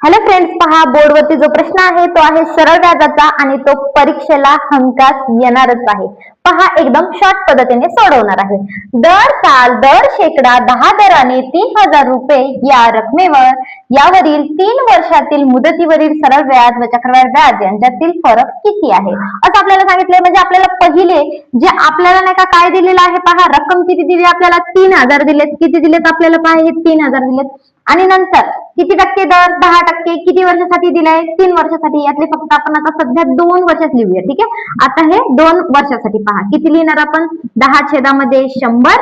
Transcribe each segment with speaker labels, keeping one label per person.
Speaker 1: Hello friends, पहा बोर्डवरती जो प्रश्न आहे तो आहे सरळ व्याजाचा आणि तो परीक्षेला हमखास येणारच आहे. पहा, एकदम शॉर्ट पद्धतीने सोडवणार आहे. दर साल दर शेकडा 10 दराने 3000 रुपये या रकमेवर यावरील 3 वर्षातील मुदतीवरील सरळ व्याज व चक्रवाढ व्याज यांच्यातील फरक किती आहे असं आपल्याला सांगितलंय. म्हणजे आपल्याला पहिले जे आपल्याला नाही का काय दिलेलं आहे, पहा रक्कम किती दिली आपल्याला, 3000 दिलेत. किती दिलेत आपल्याला, पहा हे 3000 दिलेत. आणि नंतर किती टक्के दर, 10%. किती वर्षासाठी दिलाय, 3 वर्षासाठी. यातले फक्त आपण आता सध्या 2 वर्षात लिहूया. ठीक आहे, आता हे 2 वर्षासाठी पहा किती लिहिणार आपण, 10/100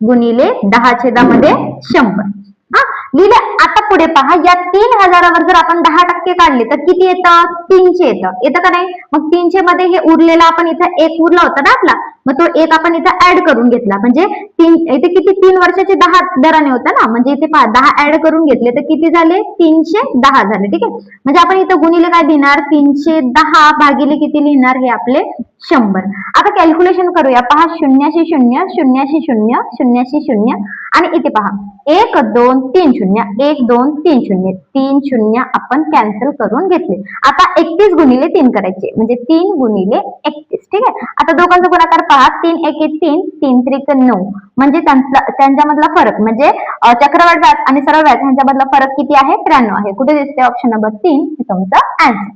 Speaker 1: गुणिले 10/100. हा लिहिले. आता पुढे पहा, या 3000वर जर आपण 10% काढले तर किती येतं, 300 येतं का नाही. मग 300 मध्ये हे उरलेला आपण इथं 1 उरला होता ना आपला, मग तो 1 आपण इथं ऍड करून घेतला. म्हणजे इथे किती, 3 वर्षाचे 10 दराने होता ना, म्हणजे इथे पहा 10 ऍड करून घेतले तर किती झाले, 310 झाले. ठीक आहे, म्हणजे आपण इथं गुणिले काय लिहिणार, 310 भागिले किती लिहिणार, हे आपले 100. आता कॅल्क्युलेशन करूया. पहा 0 0 0 0 0 0 आणि इथे पहा 1 2 3 0 1 2 3 0 3 0 आपण कॅन्सल करून घेतले. आता 31 गुणिले 3 करायचे, म्हणजे 3 गुणिले 31. ठीक आहे, आता दोघांचा गुणाकार पहा, 3 1 3 3 3 9. म्हणजे त्यांच्यामधला फरक म्हणजे चक्रवाढ व्याज आणि सरळ व्याज यांच्यामधला फरक किती आहे, 93 आहे. कुठे दिसते, ऑप्शन नंबर 3 हे तुमचा आन्सर.